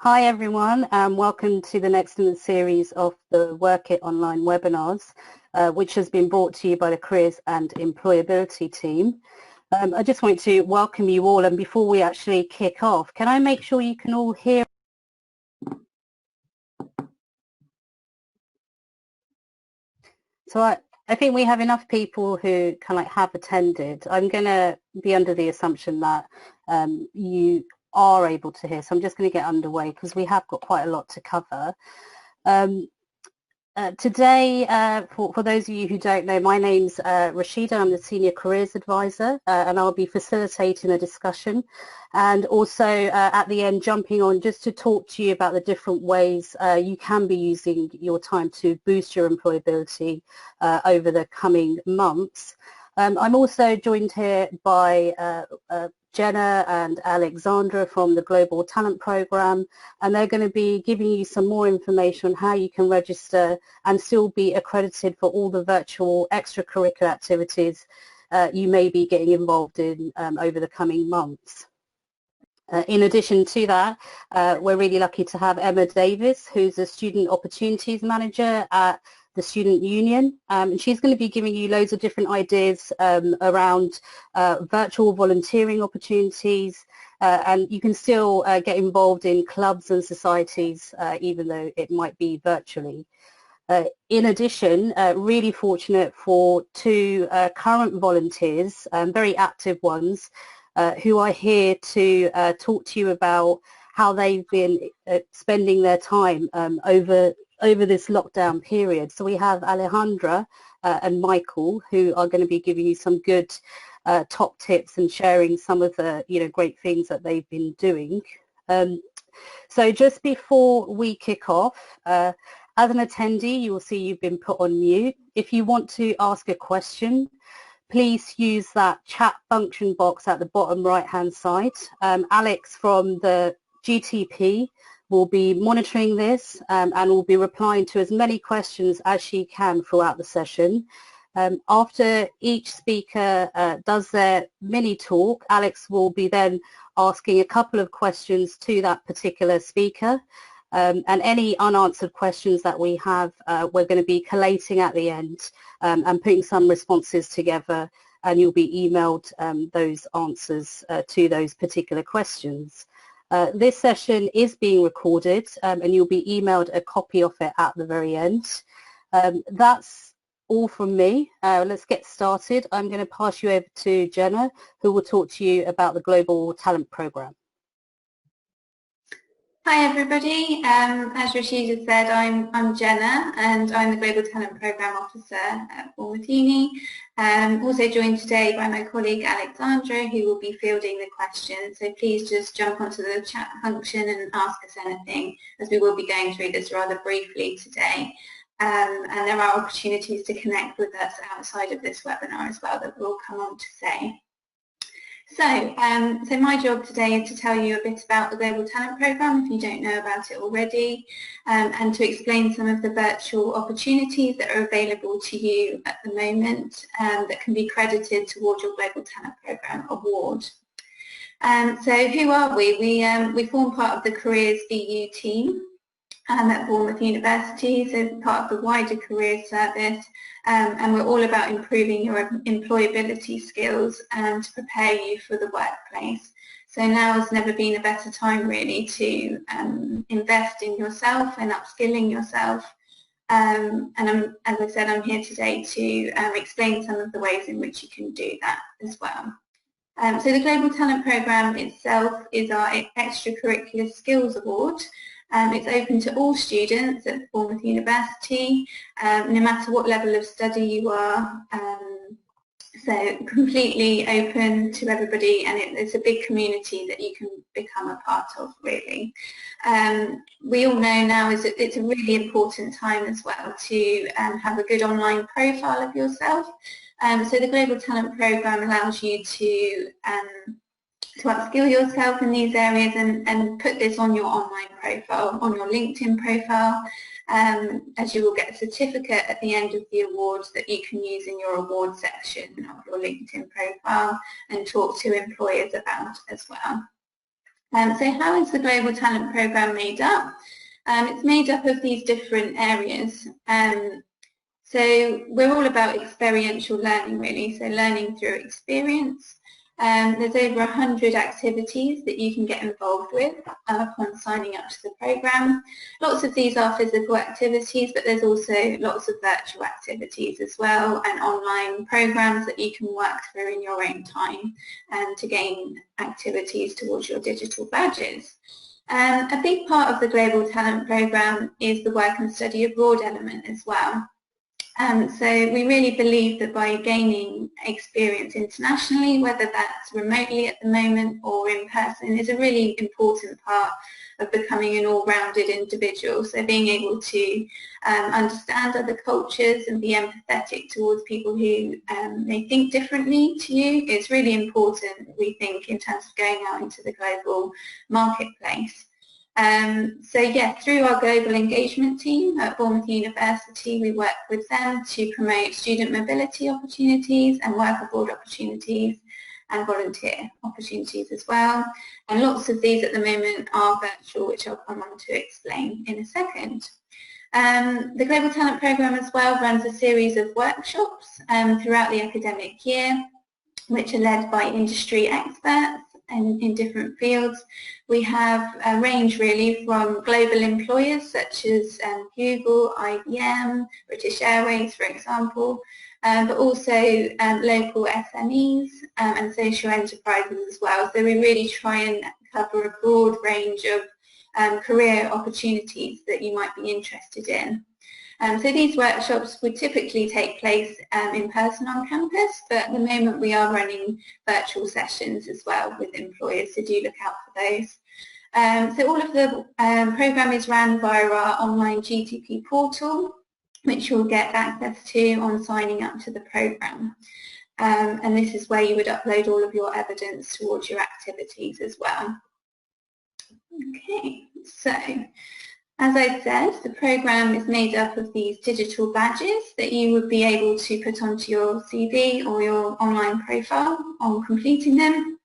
Hi everyone, and welcome to the next in the series of the Work It online webinars, which has been brought to you by the Careers and Employability team. I just want to welcome you all, and before we actually kick off, can I make sure you can all hear? So I think we have enough people who have attended. I'm going to be under the assumption that you are able to hear, so I'm just going to get underway because we have got quite a lot to cover. Today, for those of you who don't know, my name's Rashida. I'm the Senior Careers Advisor, and I'll be facilitating a discussion and also at the end jumping on just to talk to you about the different ways you can be using your time to boost your employability over the coming months. I'm also joined here by Jenna and Alexandra from the Global Talent Programme, and they're going to be giving you some more information on how you can register and still be accredited for all the virtual extracurricular activities you may be getting involved in over the coming months. In addition to that, we're really lucky to have Emma Davis, who's a Student Opportunities Manager at the Student Union, and she's going to be giving you loads of different ideas around virtual volunteering opportunities, and you can still get involved in clubs and societies even though it might be virtually. In addition, really fortunate for two current volunteers, very active ones, who are here to talk to you about how they've been spending their time over this lockdown period. So we have Alejandra and Michael, who are going to be giving you some good top tips and sharing some of the great things that they've been doing. So just before we kick off, as an attendee, you will see you've been put on mute. If you want to ask a question, please use that chat function box at the bottom right-hand side. Alex from the GTP will be monitoring this and will be replying to as many questions as she can throughout the session. After each speaker does their mini talk, Alex will be then asking a couple of questions to that particular speaker. And any unanswered questions that we have, we're going to be collating at the end and putting some responses together, and you'll be emailed those answers to those particular questions. This session is being recorded and you'll be emailed a copy of it at the very end. That's all from me. Let's get started. I'm going to pass you over to Jenna, who will talk to you about the Global Talent Programme. Hi everybody, as Rashida said, I'm Jenna and I'm the Global Talent Programme Officer at Bournemouth Uni. Also joined today by my colleague Alexandra, who will be fielding the questions, so please just jump onto the chat function and ask us anything, as we will be going through this rather briefly today. And there are opportunities to connect with us outside of this webinar as well that we'll come on to say. So my job today is to tell you a bit about the Global Talent Programme if you don't know about it already, and to explain some of the virtual opportunities that are available to you at the moment that can be credited towards your Global Talent Programme award. So who are we? We form part of the Careers EU team at Bournemouth University, so part of the wider careers service, and we're all about improving your employability skills and to prepare you for the workplace. So now has never been a better time really to invest in yourself and upskilling yourself. And as I said, I'm here today to explain some of the ways in which you can do that as well. So the Global Talent Programme itself is our extracurricular skills award. It's open to all students at Bournemouth University, no matter what level of study you are, so completely open to everybody, and it's a big community that you can become a part of really. We all know now it's a really important time as well to have a good online profile of yourself. So the Global Talent Programme allows you to upskill yourself in these areas and put this on your online profile, on your LinkedIn profile, as you will get a certificate at the end of the awards that you can use in your award section of your LinkedIn profile and talk to employers about as well. So how is the Global Talent Programme made up? It's made up of these different areas. So we're all about experiential learning, really, so learning through experience. There's over 100 activities that you can get involved with upon signing up to the programme. Lots of these are physical activities, but there's also lots of virtual activities as well, and online programmes that you can work through in your own time to gain activities towards your digital badges. A big part of the Global Talent Programme is the work and study abroad element as well. So we really believe that by gaining experience internationally, whether that's remotely at the moment or in person, is a really important part of becoming an all-rounded individual. So being able to understand other cultures and be empathetic towards people who may think differently to you is really important, we think, in terms of going out into the global marketplace. So yeah, through our global engagement team at Bournemouth University, we work with them to promote student mobility opportunities and work abroad opportunities and volunteer opportunities as well. And lots of these at the moment are virtual, which I'll come on to explain in a second. The Global Talent Programme as well runs a series of workshops throughout the academic year, which are led by industry experts in different fields. We have a range really from global employers such as Google, IBM, British Airways for example, but also local SMEs and social enterprises as well. So we really try and cover a broad range of career opportunities that you might be interested in. So these workshops would typically take place in person on campus, but at the moment we are running virtual sessions as well with employers, so do look out for those. So all of the programme is run via our online GTP portal, which you'll get access to on signing up to the programme. And this is where you would upload all of your evidence towards your activities as well. Okay, so as I said, the programme is made up of these digital badges that you would be able to put onto your CV or your online profile on completing them.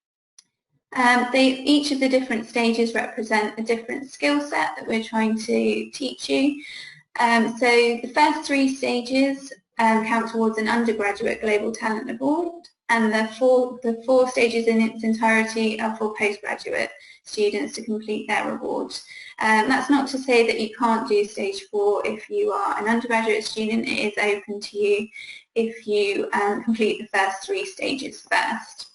Each of the different stages represent a different skill set that we're trying to teach you. So the first 3 stages count towards an undergraduate Global Talent Award, and the four stages in its entirety are for postgraduate students to complete their awards. That's not to say that you can't do stage 4 if you are an undergraduate student. It is open to you if you complete the first 3 stages first.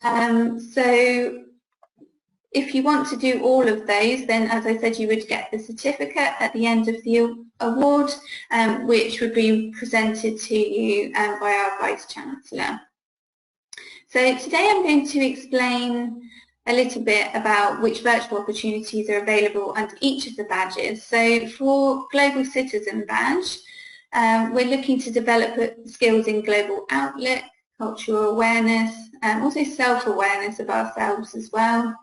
So if you want to do all of those, then as I said, you would get the certificate at the end of the award, which would be presented to you by our Vice-Chancellor. So today I'm going to explain a little bit about which virtual opportunities are available under each of the badges. So for Global Citizen Badge, we're looking to develop skills in global outlook, cultural awareness, also self-awareness of ourselves as well,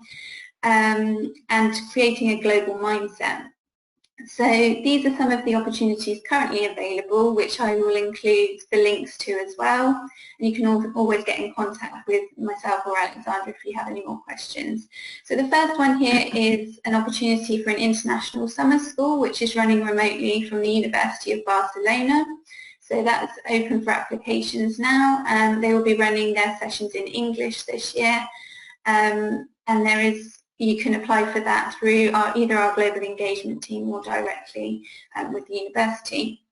and creating a global mindset. So these are some of the opportunities currently available, which I will include the links to as well. And you can always get in contact with myself or Alexandra if you have any more questions. So the first one here is an opportunity for an international summer school, which is running remotely from the University of Barcelona. So that's open for applications now, and they will be running their sessions in English this year. And you can apply for that through either our global engagement team or directly with the university.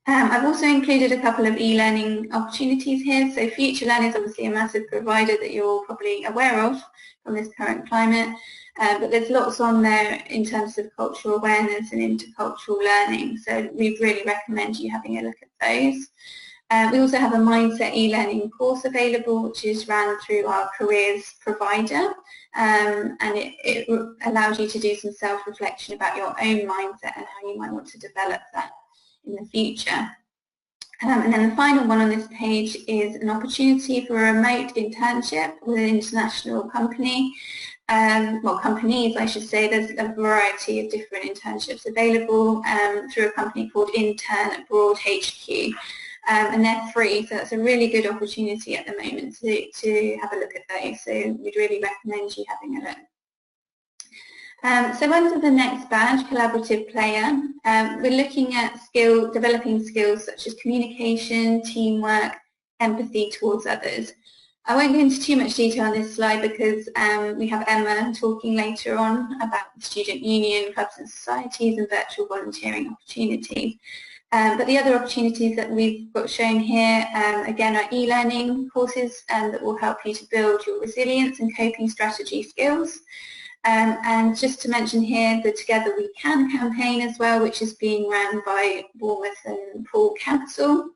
I've also included a couple of e-learning opportunities here. So FutureLearn is obviously a massive provider that you're all probably aware of from this current climate, but there's lots on there in terms of cultural awareness and intercultural learning. So we really recommend you having a look at those. We also have a Mindset e-learning course available, which is run through our careers provider, and it allows you to do some self-reflection about your own mindset and how you might want to develop that in the future. And then the final one on this page is an opportunity for a remote internship with an international company. Well, companies, I should say. There's a variety of different internships available through a company called Intern Abroad HQ. and they're free, so that's a really good opportunity at the moment to have a look at those. So we'd really recommend you having a look. So under the next badge, Collaborative Player, we're looking at developing skills such as communication, teamwork, empathy towards others. I won't go into too much detail on this slide because we have Emma talking later on about the student union, clubs and societies and virtual volunteering opportunities. But the other opportunities that we've got shown here, again, are e-learning courses that will help you to build your resilience and coping strategy skills. And just to mention here the Together We Can campaign as well, which is being run by Bournemouth and Poole Council,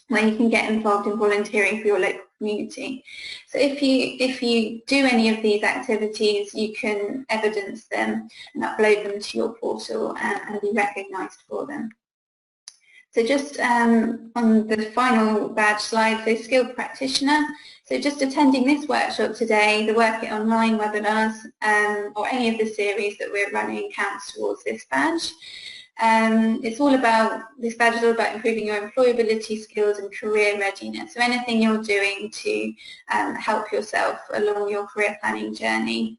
where you can get involved in volunteering for your local community. So if you do any of these activities, you can evidence them and upload them to your portal and be recognised for them. So just on the final badge slide, so skilled practitioner. So just attending this workshop today, the Work It Online webinars, or any of the series that we're running counts towards this badge. This badge is all about improving your employability skills and career readiness. So anything you're doing to help yourself along your career planning journey.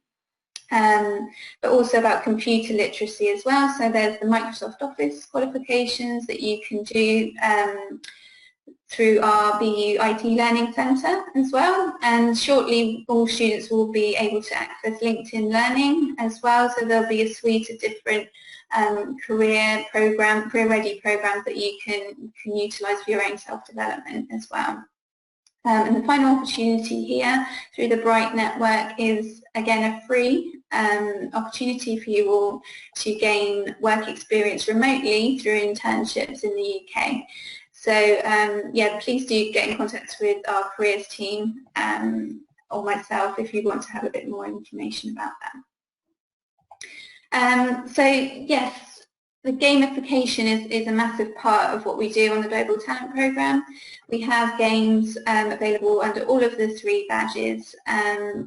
But also about computer literacy as well. So there's the Microsoft Office qualifications that you can do through our BU IT Learning Centre as well. And shortly all students will be able to access LinkedIn Learning as well. So there'll be a suite of different career ready programs that you can utilise for your own self-development as well. And the final opportunity here through the Bright Network is again a free opportunity for you all to gain work experience remotely through internships in the UK. So yeah, please do get in contact with our careers team or myself if you want to have a bit more information about that. So yes, the gamification is a massive part of what we do on the Global Talent Programme. We have games available under all of the 3 badges,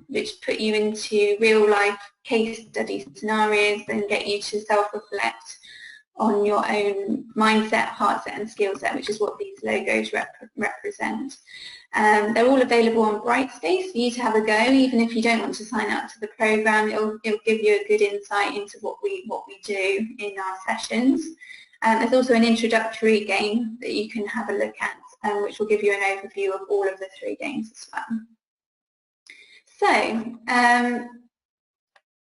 which put you into real life case study scenarios and get you to self-reflect on your own mindset, heart set and skill set, which is what these logos represent. They're all available on Brightspace for you to have a go, even if you don't want to sign up to the programme. It'll give you a good insight into what we do in our sessions. There's also an introductory game that you can have a look at, which will give you an overview of all of the 3 games as well. So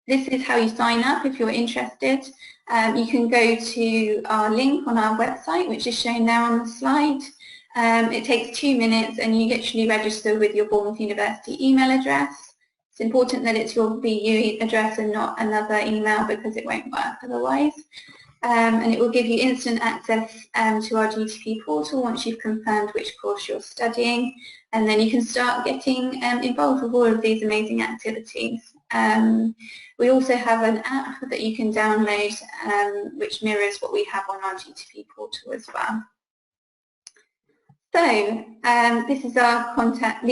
this is how you sign up if you're interested. You can go to our link on our website, which is shown there on the slide. It takes 2 minutes and you literally register with your Bournemouth University email address. It's important that it's your BU address and not another email because it won't work otherwise. And it will give you instant access to our GTP portal once you've confirmed which course you're studying, and then you can start getting involved with all of these amazing activities. We also have an app that you can download which mirrors what we have on our GTP portal as well. So these are our contact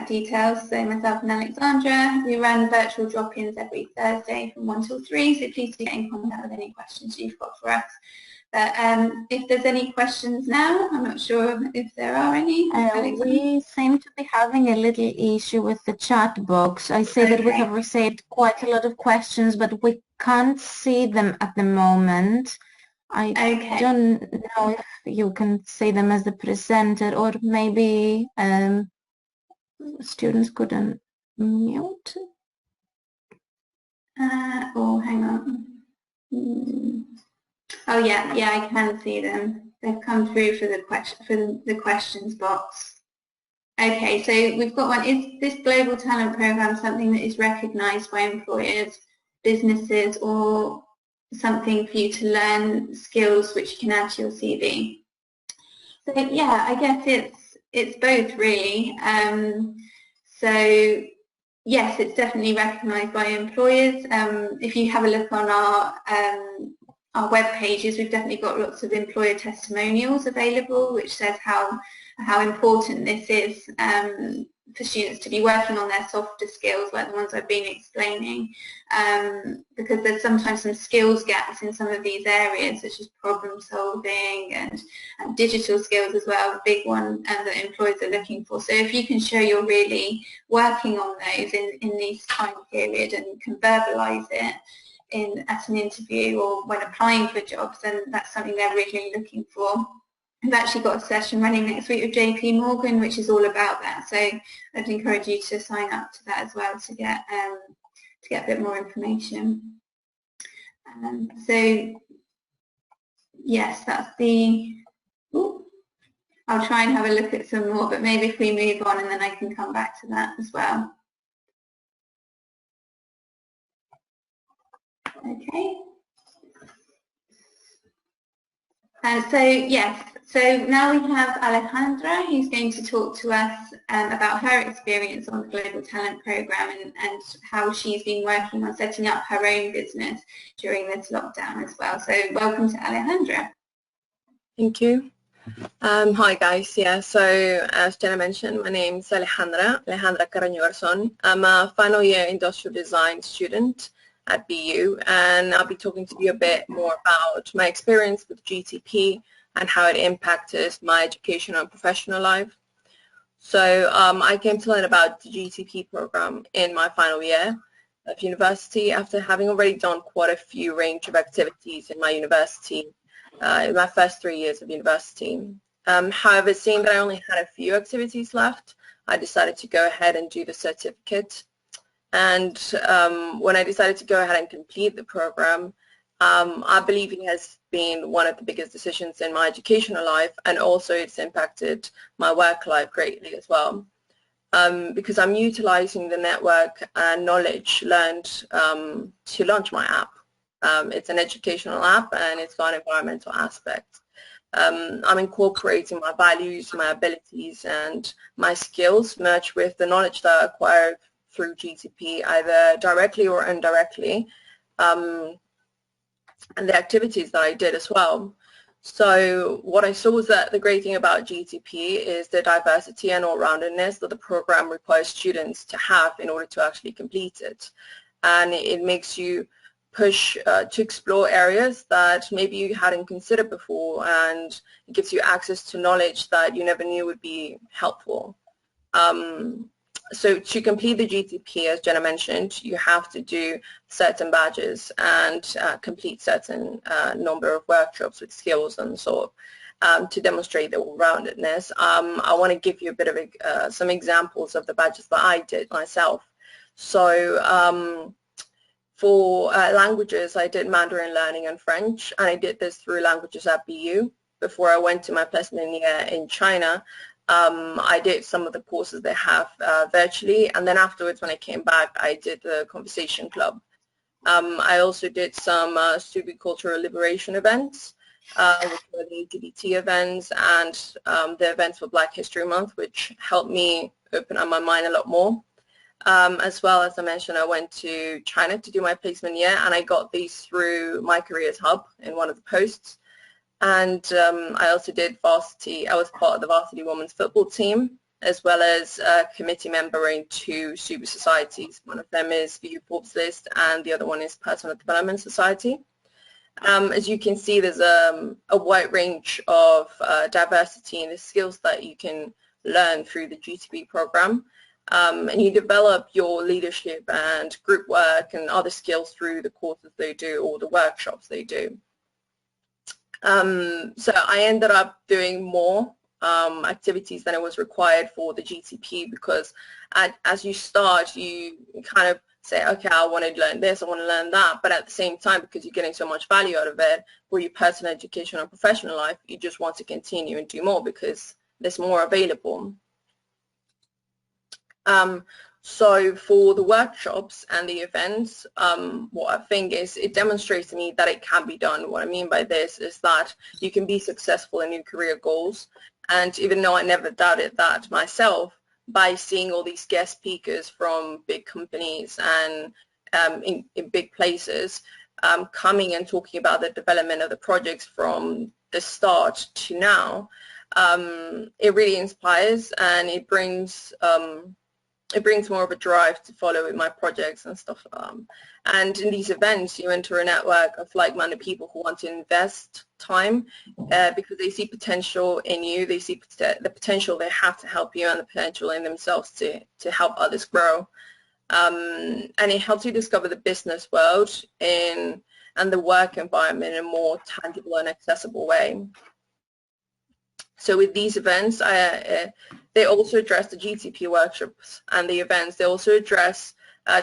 details. So myself and Alexandra, we run virtual drop-ins every Thursday from 1 till 3, so please do get in contact with any questions you've got for us. But if there's any questions now, I'm not sure if there are any. We seem to be having a little issue with the chat box. I see that we have received quite a lot of questions, but we can't see them at the moment. I don't know if you can see them as the presenter, or maybe students couldn't mute. Oh, hang on. Oh yeah, I can see them. They've come through for the questions box. Okay, so we've got one. Is this Global Talent Programme something that is recognised by employers, businesses, or something for you to learn skills which you can add to your CV? So yeah, I guess it's both really. So yes, it's definitely recognised by employers. If you have a look on our web pages, we've definitely got lots of employer testimonials available, which says how important this is for students to be working on their softer skills, like the ones I've been explaining, because there's sometimes some skills gaps in some of these areas, such as problem solving and digital skills as well, a big one that employers are looking for. So if you can show you're really working on those in this time period and can verbalise it at an interview or when applying for jobs, then that's something they're really looking for. We've actually got a session running next week with JP Morgan, which is all about that. So I'd encourage you to sign up to that as well to get a bit more information. So yes, that's the. Ooh, I'll try and have a look at some more, but maybe if we move on and then I can come back to that as well. Okay. So yes, so now we have Alejandra, who's going to talk to us about her experience on the Global Talent Programme and how she's been working on setting up her own business during this lockdown as well. So welcome to Alejandra. Thank you. Hi guys, yeah, so as Jenna mentioned, my name is Alejandra Carreño Garzón. I'm a final year industrial design student at BU, and I'll be talking to you a bit more about my experience with GTP and how it impacted my educational and professional life. So I came to learn about the GTP program in my final year of university after having already done quite a few range of activities in my university in my first 3 years of university. However, seeing that I only had a few activities left, I decided to go ahead and do the certificate. And when I decided to go ahead and complete the program, I believe it has been one of the biggest decisions in my educational life, and also it's impacted my work life greatly as well, because I'm utilizing the network and knowledge learned to launch my app. It's an educational app and it's got an environmental aspect. I'm incorporating my values, my abilities and my skills merged with the knowledge that I acquired through GTP, either directly or indirectly, and the activities that I did as well. So what I saw was that the great thing about GTP is the diversity and all-roundedness that the program requires students to have in order to actually complete it. And it makes you push to explore areas that maybe you hadn't considered before, and it gives you access to knowledge that you never knew would be helpful. So to complete the GTP, as Jenna mentioned, you have to do certain badges and complete certain number of workshops with skills and so to demonstrate the all-roundedness. I want to give you a bit of some examples of the badges that I did myself. So for languages, I did Mandarin learning and French, and I did this through Languages at BU. Before I went to my placement year in China, I did some of the courses they have virtually, and then afterwards when I came back I did the Conversation Club. I also did some student cultural liberation events, which were the LGBT events and the events for Black History Month, which helped me open up my mind a lot more. As well, as I mentioned, I went to China to do my placement year, and I got these through My Careers Hub in one of the posts. And I also did varsity. I was part of the varsity women's football team, as well as a committee member in 2 super societies. One of them is the Forbes List, and the other one is Personal Development Society. As you can see, there's a wide range of diversity in the skills that you can learn through the GTP program. And you develop your leadership and group work and other skills through the courses they do or the workshops they do. So I ended up doing more activities than it was required for the GTP, because as you start, you kind of say, okay, I want to learn this, I want to learn that, but at the same time, because you're getting so much value out of it for your personal education and professional life, you just want to continue and do more because there's more available. So for the workshops and the events, what I think is it demonstrates to me that it can be done. What I mean by this is that you can be successful in your career goals. And even though I never doubted that myself, by seeing all these guest speakers from big companies and in big places coming and talking about the development of the projects from the start to now, it really inspires, and it brings it brings more of a drive to follow with my projects and stuff. And in these events, you enter a network of like-minded people who want to invest time because they see potential in you. They see the potential they have to help you and the potential in themselves to help others grow. And it helps you discover the business world and the work environment in a more tangible and accessible way. So with these events, they also address the GTP workshops and the events. They also address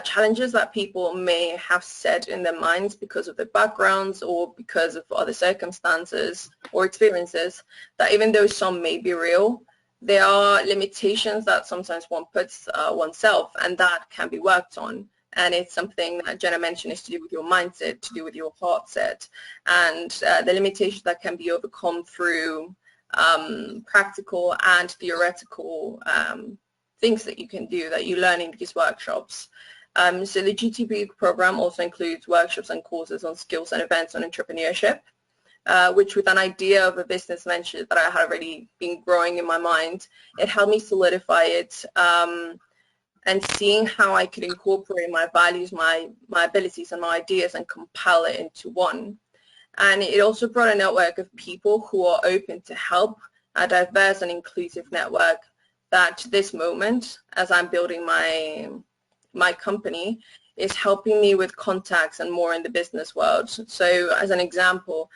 challenges that people may have set in their minds because of their backgrounds or because of other circumstances or experiences, that even though some may be real, there are limitations that sometimes one puts oneself, and that can be worked on. And it's something that Jenna mentioned is to do with your mindset, to do with your heart set, and the limitations that can be overcome through practical and theoretical things that you can do that you learn in these workshops. So the GTP program also includes workshops and courses on skills and events on entrepreneurship, which with an idea of a business venture that I had already been growing in my mind, it helped me solidify it and seeing how I could incorporate my values, my abilities and my ideas and compile it into one. And it also brought a network of people who are open to help, a diverse and inclusive network that to this moment, as I'm building my company, is helping me with contacts and more in the business world. So as an example,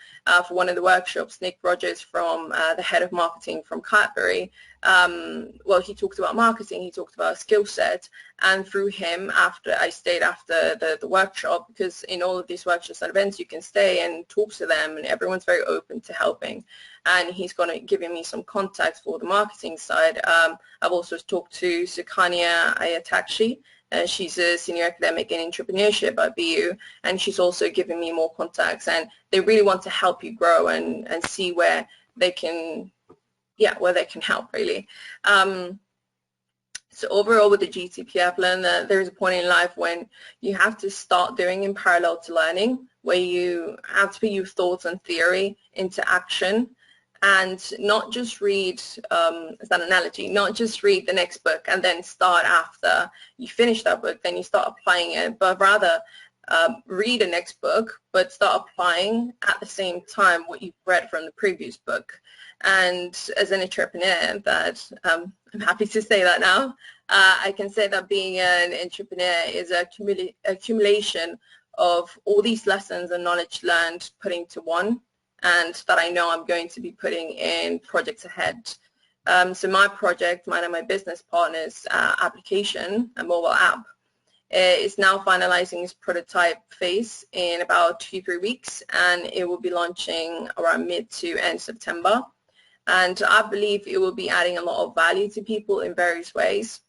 for one of the workshops, Nick Rogers, from the head of marketing from Cadbury, well, he talked about marketing, he talked about skill set, and through him, after I stayed after the workshop, because in all of these workshops and events you can stay and talk to them, and everyone's very open to helping, and he's going to give me some contacts for the marketing side. I've also talked to Sukanya Ayatakshi. She's a senior academic in entrepreneurship at BU, and she's also giving me more contacts, and they really want to help you grow and see where they can, where they can help really. So overall with the GTP, I've learned that there's a point in life when you have to start doing in parallel to learning, where you have to put your thoughts and theory into action, and not just read, as an analogy, not just read the next book and then start after you finish that book, then you start applying it, but rather read the next book, but start applying at the same time what you've read from the previous book. And as an entrepreneur, that I'm happy to say that now, I can say that being an entrepreneur is an accumulation of all these lessons and knowledge learned put into one, and that I know I'm going to be putting in projects ahead. So my project, mine and my business partner's application, a mobile app, is now finalizing its prototype phase in about 2-3 weeks, and it will be launching around mid to end September. And I believe it will be adding a lot of value to people in various ways,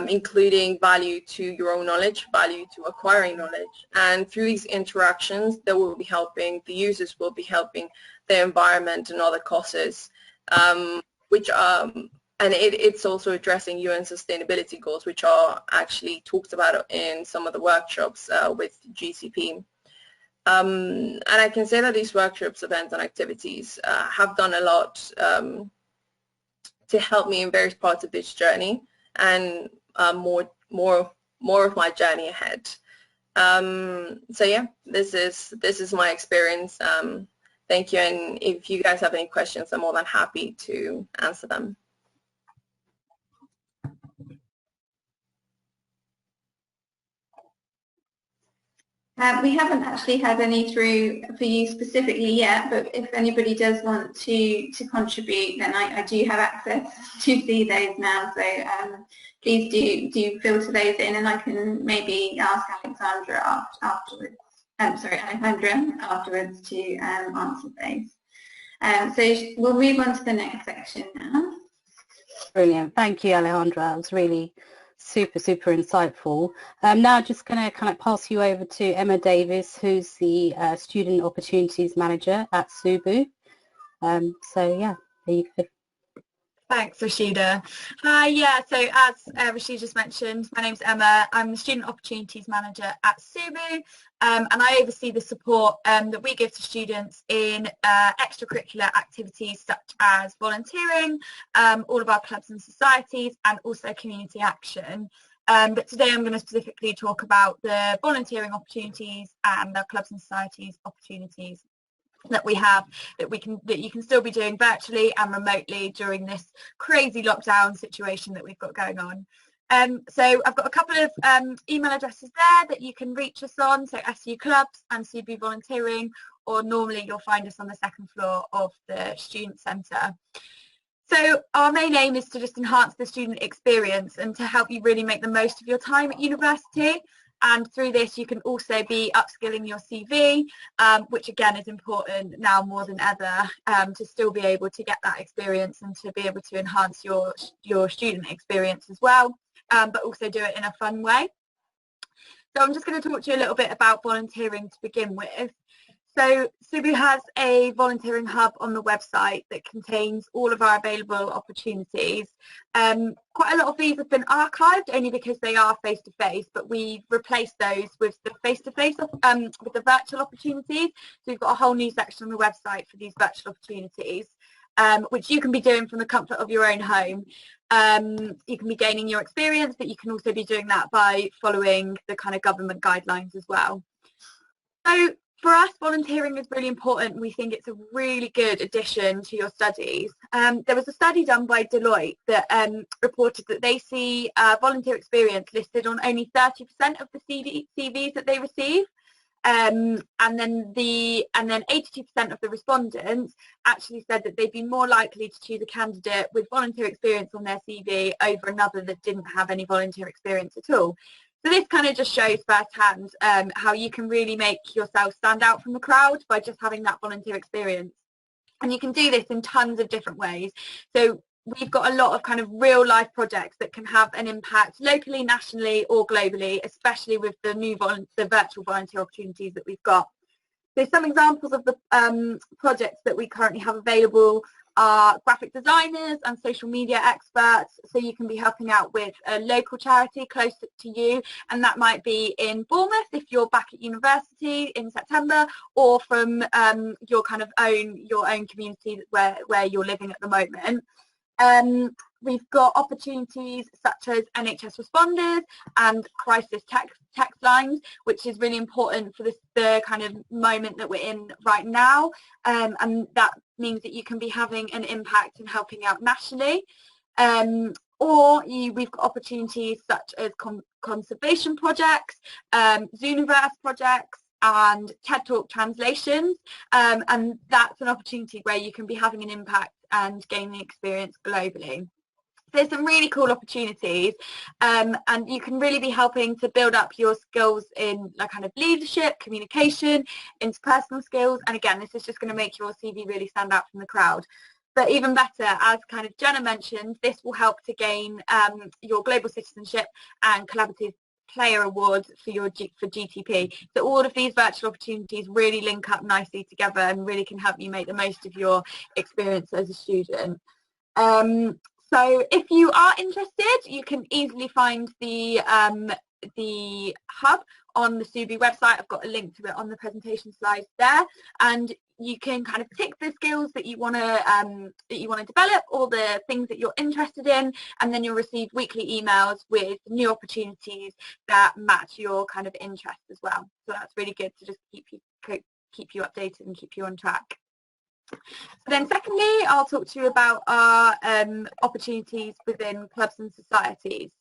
including value to your own knowledge, value to acquiring knowledge. And through these interactions, they will be helping, the users will be helping the environment and other causes, and it's also addressing UN sustainability goals, which are actually talked about in some of the workshops with GTP. And I can say that these workshops, events and activities have done a lot to help me in various parts of this journey, and more of my journey ahead. So yeah, this is my experience. Thank you, and if you guys have any questions, I'm more than happy to answer them. We haven't actually had any through for you specifically yet, but if anybody does want to contribute, then I do have access to see those now. So please do filter those in, and I can maybe ask Alexandra afterwards. Alejandra afterwards to answer those. So we'll move on to the next section now. Brilliant. Thank you, Alejandra. That was really super insightful. Now just going to kind of pass you over to Emma Davis, who's the Student Opportunities Manager at SUBU. So yeah, there you go. Thanks, Rashida. Hi, yeah, so as Rashida just mentioned, my name's Emma. I'm the Student Opportunities Manager at SUBU, and I oversee the support that we give to students in extracurricular activities such as volunteering, all of our clubs and societies, and also community action. But today I'm going to specifically talk about the volunteering opportunities and the clubs and societies opportunities that we have, that you can still be doing virtually and remotely during this crazy lockdown situation that we've got going on. So I've got a couple of email addresses there that you can reach us on, so SU Clubs and SUBU Volunteering, or normally you'll find us on the second floor of the Student Centre. So our main aim is to just enhance the student experience and to help you really make the most of your time at university. And through this, you can also be upskilling your CV, which again is important now more than ever, to still be able to get that experience and to be able to enhance your student experience as well, but also do it in a fun way. So I'm just going to talk to you a little bit about volunteering to begin with. So SUBU has a volunteering hub on the website that contains all of our available opportunities. Quite a lot of these have been archived only because they are face-to-face, but we've replaced those with the face-to-face, with the virtual opportunities. So we've got a whole new section on the website for these virtual opportunities, which you can be doing from the comfort of your own home. You can be gaining your experience, but you can also be doing that by following the kind of government guidelines as well. So for us, volunteering is really important. We think it's a really good addition to your studies. There was a study done by Deloitte that reported that they see volunteer experience listed on only 30% of the CVs that they receive. And then 82% of the respondents actually said that they'd be more likely to choose a candidate with volunteer experience on their CV over another that didn't have any volunteer experience at all. So this kind of just shows firsthand how you can really make yourself stand out from the crowd by just having that volunteer experience. And you can do this in tons of different ways. So we've got a lot of kind of real life projects that can have an impact locally, nationally or globally, especially with the the virtual volunteer opportunities that we've got. So some examples of the projects that we currently have available are graphic designers and social media experts, so you can be helping out with a local charity close to you, and that might be in Bournemouth if you're back at university in September, or from your own community where you're living at the moment. We've got opportunities such as NHS responders and crisis text lines, which is really important for the kind of moment that we're in right now, and that means that you can be having an impact and helping out nationally. We've got opportunities such as conservation projects, Zooniverse projects, and TED Talk translations, and that's an opportunity where you can be having an impact and gaining experience globally. There's some really cool opportunities, and you can really be helping to build up your skills in like kind of leadership, communication, interpersonal skills, and again, this is just going to make your CV really stand out from the crowd. But even better, as kind of Jenna mentioned, this will help to gain your global citizenship and collaborative player awards for GTP. So all of these virtual opportunities really link up nicely together and really can help you make the most of your experience as a student. So if you are interested, you can easily find the hub on the SUBU website. I've got a link to it on the presentation slides there, and you can kind of pick the skills that you want to develop, or the things that you're interested in, and then you'll receive weekly emails with new opportunities that match your kind of interest as well. So that's really good to just keep you updated and keep you on track. Then secondly, I'll talk to you about our opportunities within clubs and societies.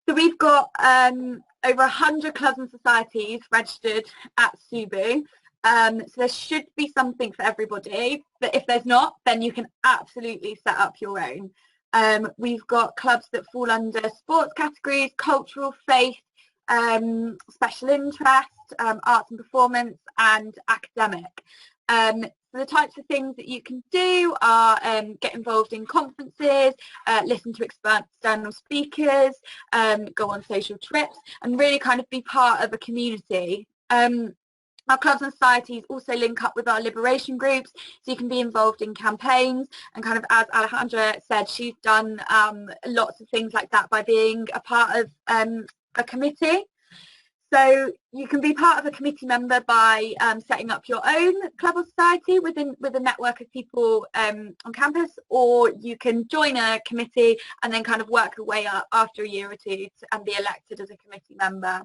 So we've got over 100 clubs and societies registered at SUBU. So there should be something for everybody, but if there's not, then you can absolutely set up your own. We've got clubs that fall under sports categories, cultural, faith, special interest, arts and performance, and academic. So the types of things that you can do are get involved in conferences, listen to external speakers, go on social trips, and really kind of be part of a community. Our clubs and societies also link up with our liberation groups, so you can be involved in campaigns, and kind of as Alejandra said, she's done lots of things like that by being a part of a committee. So you can be part of a committee member by setting up your own club or society with a network of people on campus, or you can join a committee and then kind of work your way up after a year or two and be elected as a committee member.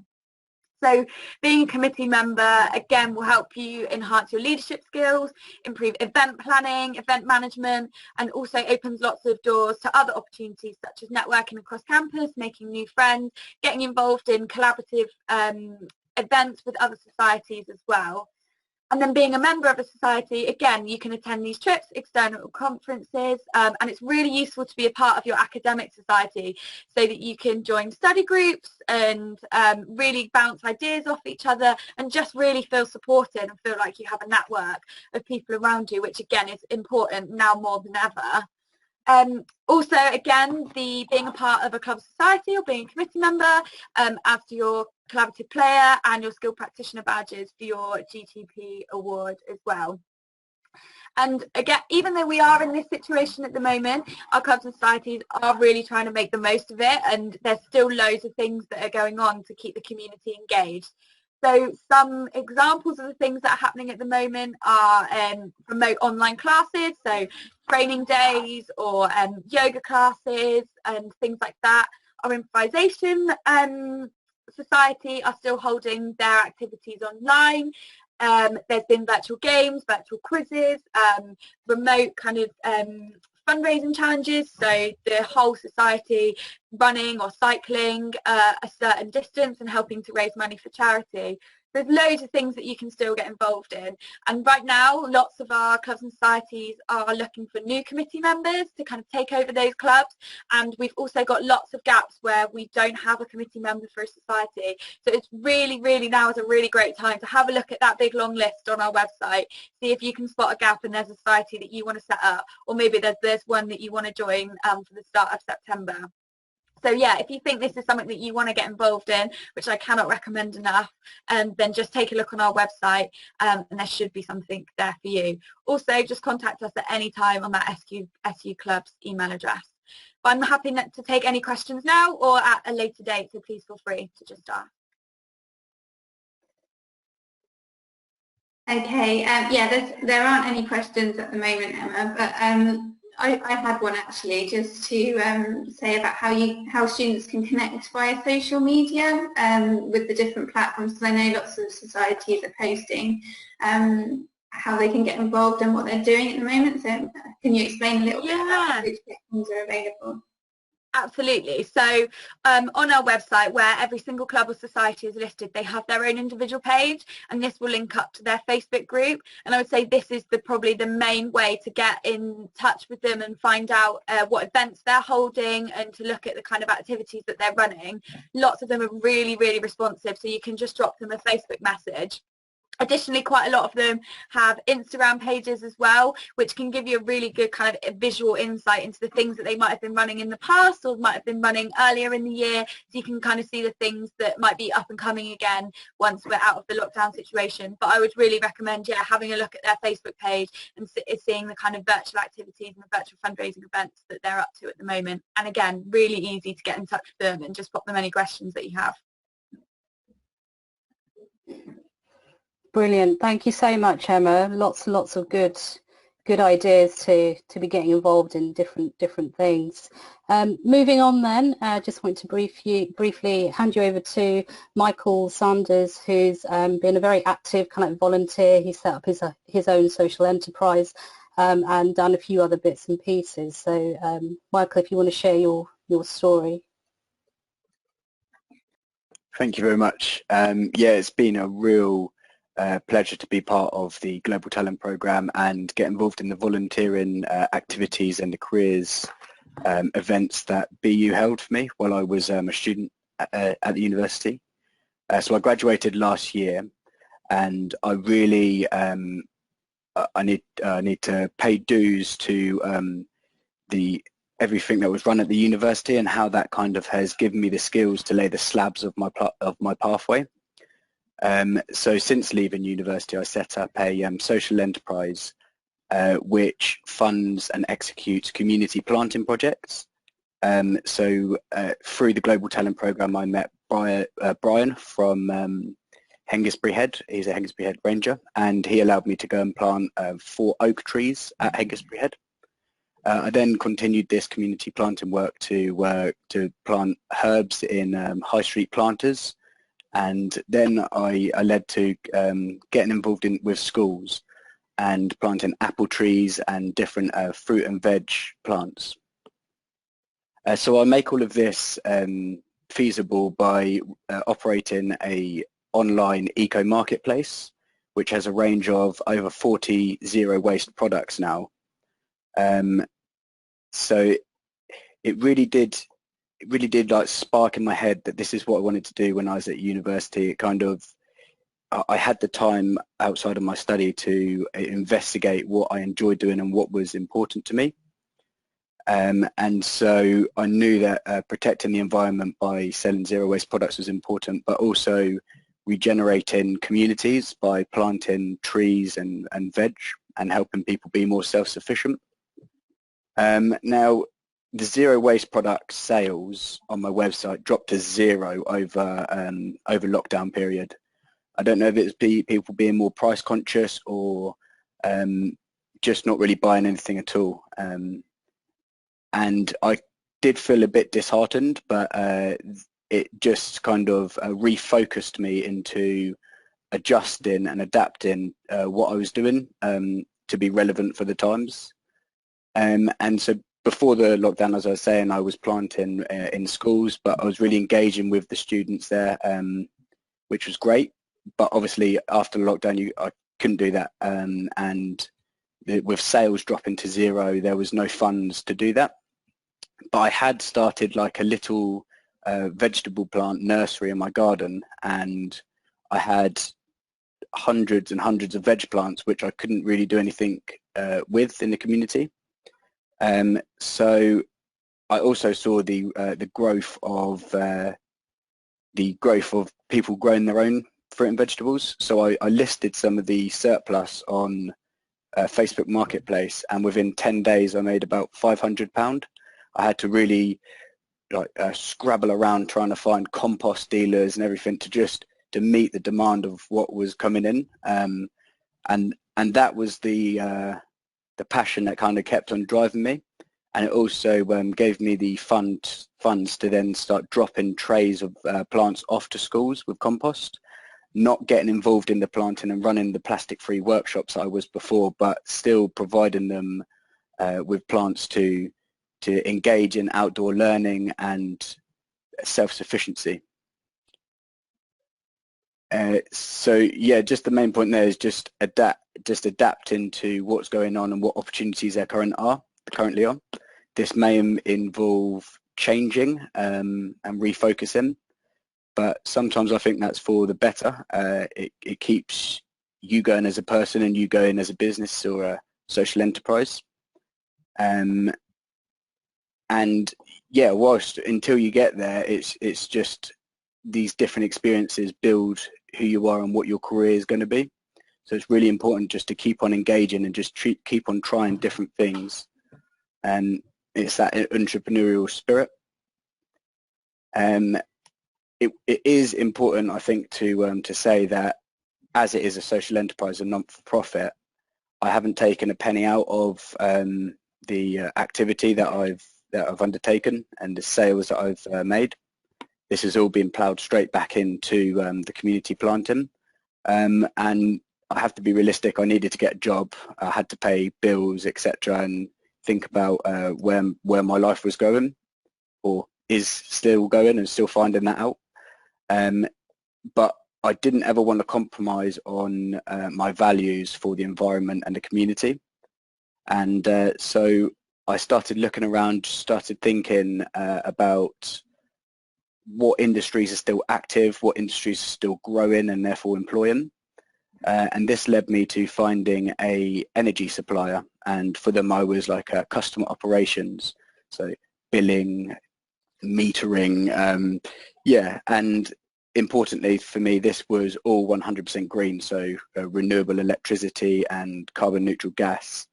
So being a committee member, again, will help you enhance your leadership skills, improve event planning, event management, and also opens lots of doors to other opportunities such as networking across campus, making new friends, getting involved in collaborative events with other societies as well. And then being a member of a society, again, you can attend these trips, external conferences, and it's really useful to be a part of your academic society so that you can join study groups and really bounce ideas off each other and just really feel supported and feel like you have a network of people around you, which again is important now more than ever. Also, again, being a part of a club society or being a committee member adds to your collaborative player and your skilled practitioner badges for your GTP award as well. And again, even though we are in this situation at the moment, our clubs and societies are really trying to make the most of it, and there's still loads of things that are going on to keep the community engaged. So some examples of the things that are happening at the moment are remote online classes, so training days or yoga classes and things like that. Our improvisation society are still holding their activities online. There's been virtual games, virtual quizzes, remote kind of fundraising challenges, so the whole society running or cycling a certain distance and helping to raise money for charity. There's loads of things that you can still get involved in, and right now lots of our clubs and societies are looking for new committee members to kind of take over those clubs, and we've also got lots of gaps where we don't have a committee member for a society. So it's really now is a really great time to have a look at that big long list on our website, see if you can spot a gap and there's a society that you want to set up, or maybe there's one that you want to join for the start of September. So yeah, if you think this is something that you want to get involved in, which I cannot recommend enough, then just take a look on our website and there should be something there for you. Also, just contact us at any time on that SU Club's email address. But I'm happy to take any questions now or at a later date, so please feel free to just ask. Okay, yeah, there aren't any questions at the moment, Emma, but I had one actually, just to say about how students can connect via social media with the different platforms, because I know lots of societies are posting how they can get involved and what they're doing at the moment. So can you explain a little bit about which platforms are available? Absolutely. So on our website, where every single club or society is listed, they have their own individual page, and this will link up to their Facebook group. And I would say this is probably the main way to get in touch with them and find out what events they're holding and to look at the kind of activities that they're running. Lots of them are really responsive, so you can just drop them a Facebook message. Additionally, quite a lot of them have Instagram pages as well, which can give you a really good kind of visual insight into the things that they might have been running in the past or might have been running earlier in the year. So you can kind of see the things that might be up and coming again once we're out of the lockdown situation. But I would really recommend, yeah, having a look at their Facebook page and seeing the kind of virtual activities and the virtual fundraising events that they're up to at the moment. And again, really easy to get in touch with them and just pop them any questions that you have. Brilliant. Thank you so much, Emma. Lots of good ideas to be getting involved in different things. Moving on then, just want to briefly hand you over to Michael Sanders, who's been a very active kind of volunteer. He set up his own social enterprise and done a few other bits and pieces. So Michael, if you want to share your story. Thank you very much. Yeah, it's been a real pleasure to be part of the Global Talent Programme and get involved in the volunteering activities and the careers events that BU held for me while I was a student at the university. So I graduated last year, and I really I need to pay dues to everything that was run at the university and how that kind of has given me the skills to lay the slabs of my pathway. So since leaving university, I set up a social enterprise which funds and executes community planting projects. So through the Global Talent Programme, I met Brian from Hengistbury Head. He's a Hengistbury Head ranger, and he allowed me to go and plant 4 oak trees at Hengistbury Head. I then continued this community planting work to plant herbs in high street planters, and then I led to getting involved with schools and planting apple trees and different fruit and veg plants. So I make all of this feasible by operating a online eco marketplace, which has a range of over 40 zero waste products now. So it really did like spark in my head that this is what I wanted to do when I was at university. It kind of, I had the time outside of my study to investigate what I enjoyed doing and what was important to me. And so I knew that protecting the environment by selling zero waste products was important, but also regenerating communities by planting trees and veg and helping people be more self-sufficient. Now, the zero waste product sales on my website dropped to 0 over lockdown period. I don't know if it's people being more price conscious or just not really buying anything at all. And I did feel a bit disheartened, but it just kind of refocused me into adjusting and adapting what I was doing to be relevant for the times. And so before the lockdown, as I was saying, I was planting in schools, but I was really engaging with the students there, which was great. But obviously after the lockdown, I couldn't do that. And with sales dropping to 0, there was no funds to do that. But I had started like a little vegetable plant nursery in my garden, and I had hundreds and hundreds of veg plants, which I couldn't really do anything with in the community. So I also saw the growth of people growing their own fruit and vegetables. So I listed some of the surplus on Facebook Marketplace, and within 10 days I made about £500. I had to really scrabble around trying to find compost dealers and everything to meet the demand of what was coming in, and that was the passion that kind of kept on driving me. And it also gave me the funds to then start dropping trays of plants off to schools with compost, not getting involved in the planting and running the plastic-free workshops that I was before, but still providing them with plants to engage in outdoor learning and self-sufficiency. So yeah, just the main point there is just adapting to what's going on and what opportunities there currently are. This may involve changing and refocusing, but sometimes I think that's for the better. It keeps you going as a person and you going as a business or a social enterprise. And yeah, until you get there, it's just these different experiences build who you are and what your career is going to be. So it's really important just to keep on engaging and just keep on trying different things. And it's that entrepreneurial spirit. It is important, I think, to say that as it is a social enterprise and not-for-profit, I haven't taken a penny out of the activity that I've undertaken and the sales that I've made. This has all been ploughed straight back into the community planting. And I have to be realistic. I needed to get a job. I had to pay bills, etc., and think about where my life was going, or is still going, and still finding that out. But I didn't ever want to compromise on my values for the environment and the community. And so I started looking around, started thinking about what industries are still active, what industries are still growing and therefore employing. And this led me to finding a energy supplier, and for them I was like a customer operations, so billing, metering, yeah, and importantly for me, this was all 100% green, so renewable electricity and carbon neutral gas.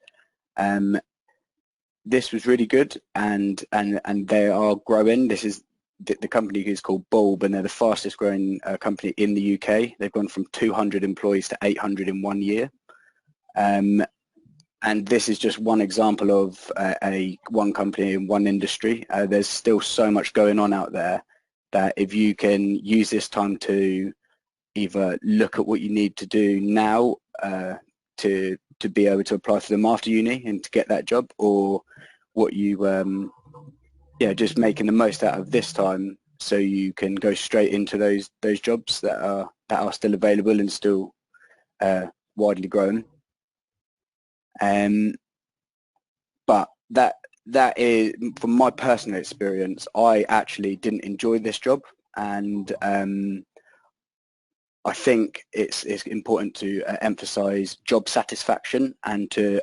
This was really good, and they are growing. This is the company is called Bulb, and they're the fastest growing company in the UK. They've gone from 200 employees to 800 in 1 year. And this is just one example of one company in one industry. There's still so much going on out there that if you can use this time to either look at what you need to do now to be able to apply for them after uni and to get that job, or what you just making the most out of this time so you can go straight into those jobs that are still available and still widely grown. But that is, from my personal experience, I actually didn't enjoy this job, and I think it's important to emphasize job satisfaction, and to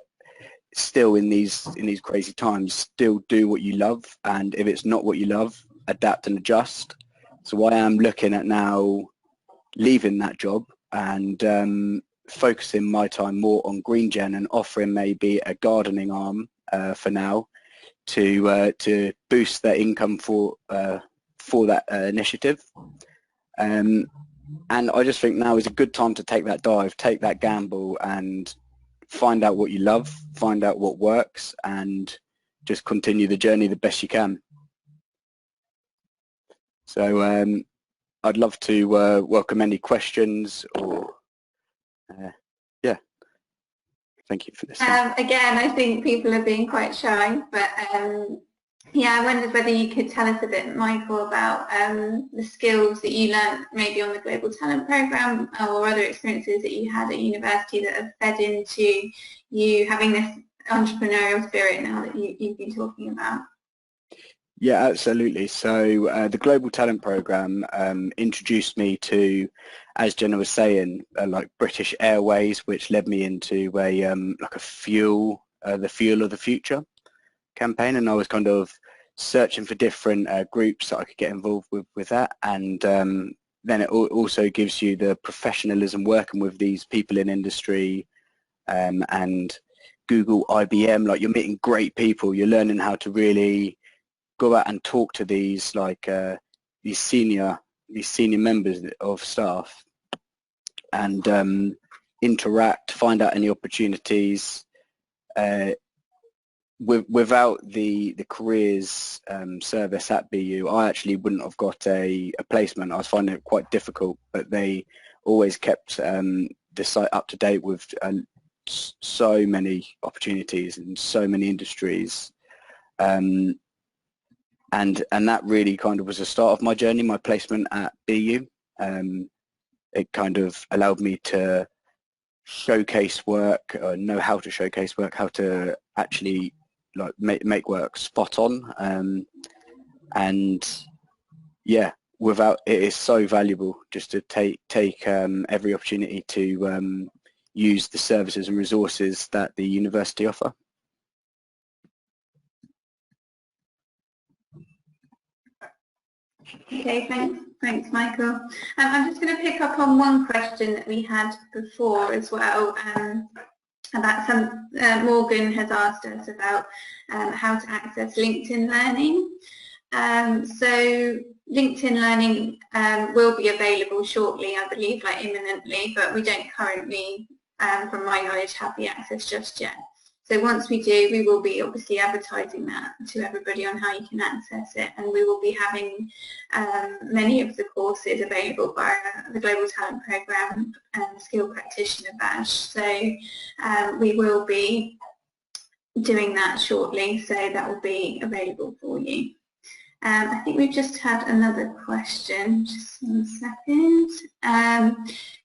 still in these crazy times still do what you love, and if it's not what you love, adapt and adjust. So I am looking at now leaving that job and focusing my time more on GreenGen and offering maybe a gardening arm for now to boost their income for that initiative. And I just think now is a good time to take that dive, take that gamble, and find out what you love, find out what works, and just continue the journey the best you can. So I'd love to welcome any questions, or yeah, thank you for this. Again, I think people are being quite shy, but yeah, I wondered whether you could tell us a bit, Michael, about the skills that you learned maybe on the Global Talent Programme, or other experiences that you had at university that have fed into you having this entrepreneurial spirit now that you've been talking about. Yeah, absolutely. So the Global Talent Programme introduced me to, as Jenna was saying, like British Airways, which led me into a like a fuel, the Fuel of the Future campaign, and I was kind of searching for different groups that I could get involved with that, and then it also gives you the professionalism working with these people in industry, and Google, IBM, like you're meeting great people, you're learning how to really go out and talk to these like these senior members of staff, and interact, find out any opportunities. Without the careers service at BU, I actually wouldn't have got a placement. I was finding it quite difficult, but they always kept the site up to date with so many opportunities in so many industries, and that really kind of was the start of my journey, my placement at BU. It kind of allowed me to showcase work, know how to showcase work, how to actually like make work spot on, and yeah, without it is so valuable just to take every opportunity to use the services and resources that the university offer. Okay, thanks Michael. I'm just going to pick up on one question that we had before as well, about Morgan has asked us about how to access LinkedIn Learning. So LinkedIn Learning will be available shortly, I believe, like imminently, but we don't currently, from my knowledge, have the access just yet. So once we do, we will be obviously advertising that to everybody on how you can access it, and we will be having many of the courses available via the Global Talent Programme and Skill Practitioner Badge. So we will be doing that shortly, so that will be available for you. I think we've just had another question, just 1 second.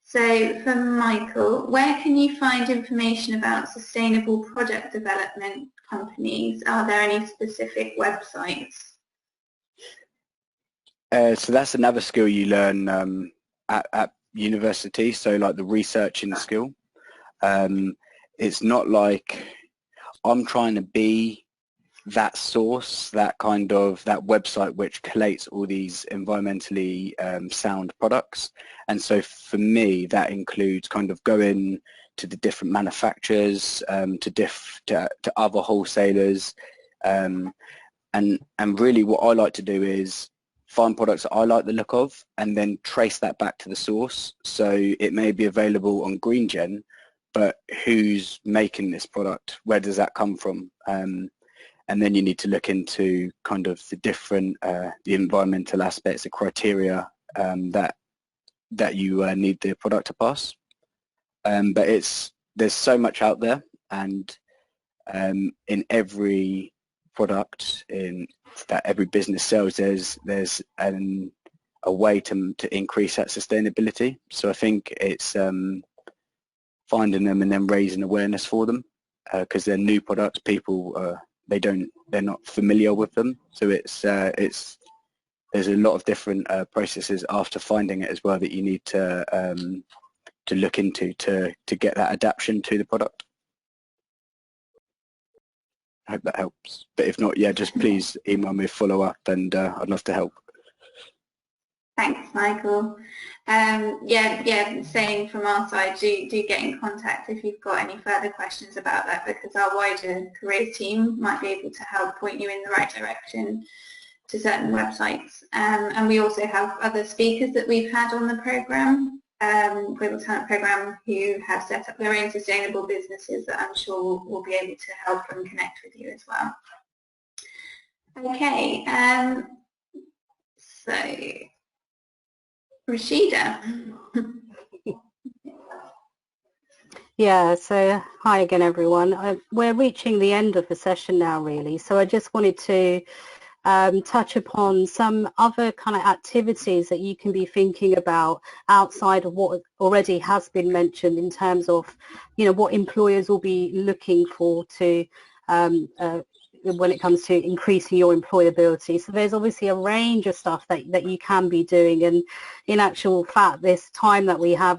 So from Michael, where can you find information about sustainable product development companies? Are there any specific websites? So that's another skill you learn at university, so like the researching skill. It's not like I'm trying to be that source, that website which collates all these environmentally sound products. And so for me, that includes kind of going to the different manufacturers, to other wholesalers, and really what I like to do is find products that I like the look of and then trace that back to the source. So it may be available on GreenGen, but who's making this product? Where does that come from? And then you need to look into kind of the different, the environmental aspects, the criteria that you need the product to pass. But there's so much out there, and in every product that every business sells, there's a way to increase that sustainability. So I think it's finding them and then raising awareness for them, because they're new products. People they're not familiar with them. So there's a lot of different processes after finding it as well that you need to look into to get that adaptation to the product. I hope that helps. But if not, yeah, just please email me, follow up, and I'd love to help. Thanks, Michael. Yeah, same from our side. Do get in contact if you've got any further questions about that, because our wider careers team might be able to help point you in the right direction to certain websites. And we also have other speakers that we've had on the programme, Global Talent Programme, who have set up their own sustainable businesses that I'm sure will be able to help and connect with you as well. Okay, so Rashida. Yeah, so hi again everyone. We're reaching the end of the session now really, so I just wanted to touch upon some other kind of activities that you can be thinking about outside of what already has been mentioned in terms of, what employers will be looking for to when it comes to increasing your employability. So there's obviously a range of stuff that you can be doing, and in actual fact this time that we have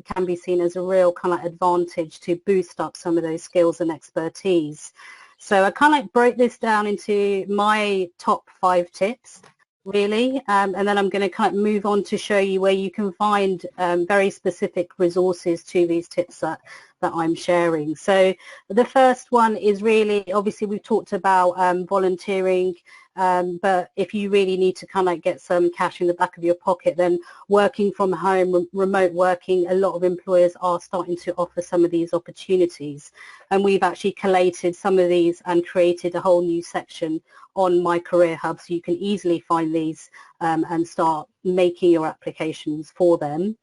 can be seen as a real kind of advantage to boost up some of those skills and expertise. So I kind of broke this down into my top 5 tips really, and then I'm going to kind of move on to show you where you can find very specific resources to these tips that I'm sharing. So the first one is really, obviously we've talked about volunteering, but if you really need to kind of get some cash in the back of your pocket, then working from home, remote working, a lot of employers are starting to offer some of these opportunities. And we've actually collated some of these and created a whole new section on My Career Hub, so you can easily find these and start making your applications for them.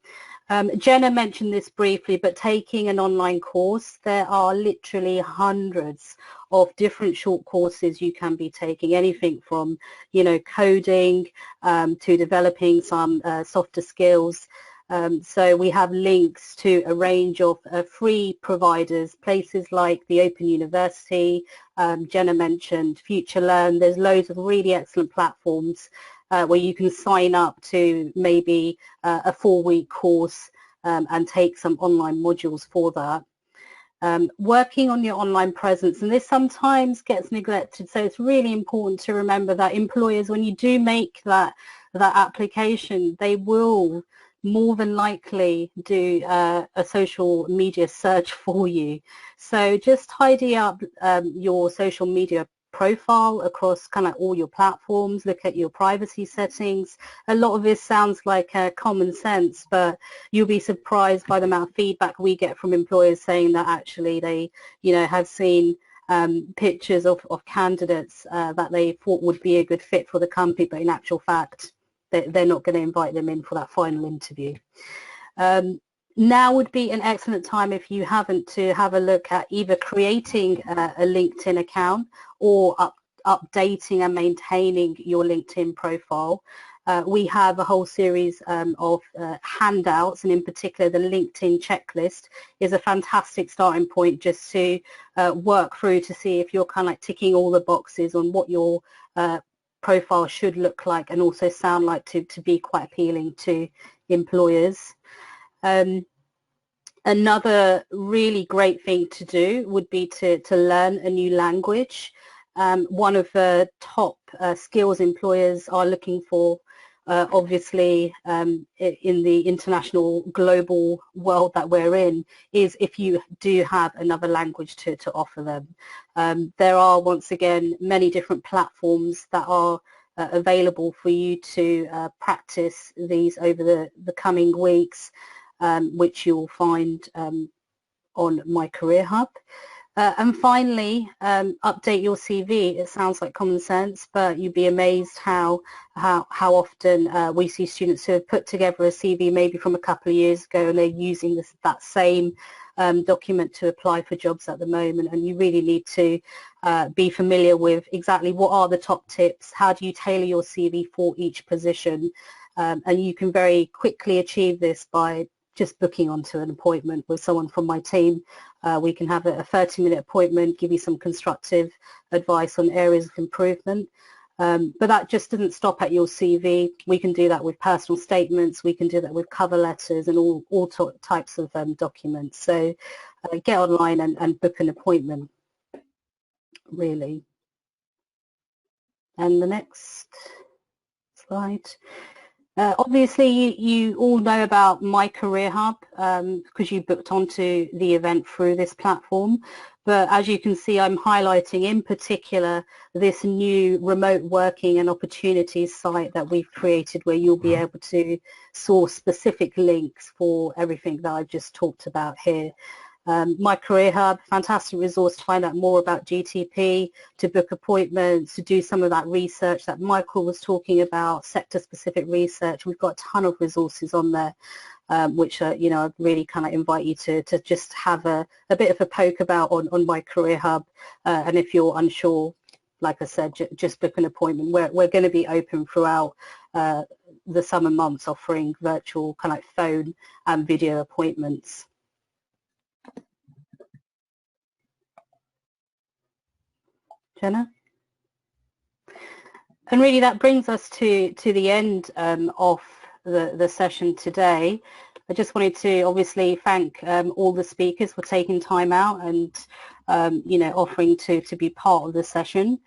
Jenna mentioned this briefly, but taking an online course, there are literally hundreds of different short courses you can be taking, anything from, coding to developing some softer skills. So we have links to a range of free providers, places like the Open University, Jenna mentioned FutureLearn. There's loads of really excellent platforms where you can sign up to maybe a 4-week course and take some online modules for that. Working on your online presence, and this sometimes gets neglected, so it's really important to remember that employers, when you do make that application, they will more than likely do a social media search for you. So just tidy up your social media profile across kind of all your platforms, look at your privacy settings. A lot of this sounds like common sense, but you'll be surprised by the amount of feedback we get from employers saying that actually they, have seen pictures of candidates that they thought would be a good fit for the company, but in actual fact, they're not going to invite them in for that final interview. Now would be an excellent time, if you haven't, to have a look at either creating a LinkedIn account or updating and maintaining your LinkedIn profile. We have a whole series of handouts, and in particular the LinkedIn checklist is a fantastic starting point just to work through to see if you're kind of like ticking all the boxes on what your profile should look like and also sound like to be quite appealing to employers. Another really great thing to do would be to learn a new language. one of the top skills employers are looking for, obviously, in the international global world that we're in, is if you do have another language to offer them. There are, once again, many different platforms that are available for you to practice these over the coming weeks, which you'll find on My Career Hub. And finally, update your CV. It sounds like common sense, but you'd be amazed how often we see students who have put together a CV maybe from a couple of years ago, and they're using that same document to apply for jobs at the moment. And you really need to be familiar with exactly what are the top tips, how do you tailor your CV for each position, and you can very quickly achieve this by just booking onto an appointment with someone from my team. We can have a 30-minute appointment, give you some constructive advice on areas of improvement. But that just doesn't stop at your CV. We can do that with personal statements. We can do that with cover letters and all types of documents. So get online and book an appointment, really. And the next slide. Obviously, you all know about My Career Hub because you booked onto the event through this platform. But as you can see, I'm highlighting in particular this new remote working and opportunities site that we've created, where you'll be able to source specific links for everything that I've just talked about here. My Career Hub, fantastic resource to find out more about GTP, to book appointments, to do some of that research that Michael was talking about, sector-specific research. We've got a ton of resources on there, which I really kind of invite you to just have a bit of a poke about on My Career Hub. And if you're unsure, like I said, just book an appointment. We're going to be open throughout the summer months, offering virtual kind of like phone and video appointments. Jenna? And really that brings us to the end of the session today. I just wanted to obviously thank all the speakers for taking time out and offering to be part of the session.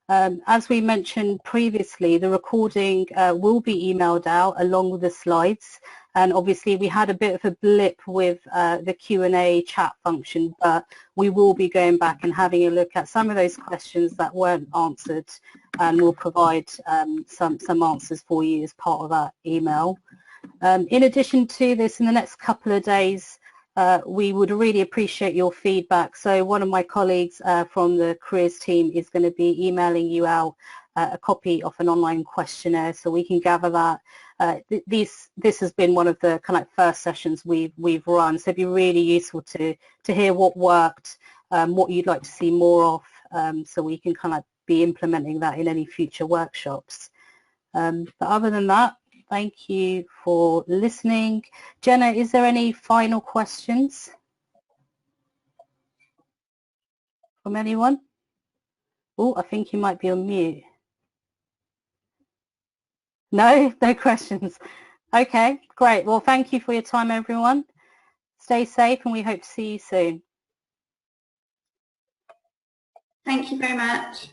As we mentioned previously, the recording will be emailed out along with the slides, and obviously we had a bit of a blip with the Q&A chat function, but we will be going back and having a look at some of those questions that weren't answered, and we'll provide some answers for you as part of that email. In addition to this, in the next couple of days, we would really appreciate your feedback. So one of my colleagues from the careers team is going to be emailing you out a copy of an online questionnaire so we can gather that. This has been one of the kind of first sessions we've run, so it'd be really useful to hear what worked, what you'd like to see more of, so we can kind of be implementing that in any future workshops. But other than that, thank you for listening. Jenna, is there any final questions from anyone? Oh, I think you might be on mute. No questions. Okay, great. Well, thank you for your time, everyone. Stay safe, and we hope to see you soon. Thank you very much.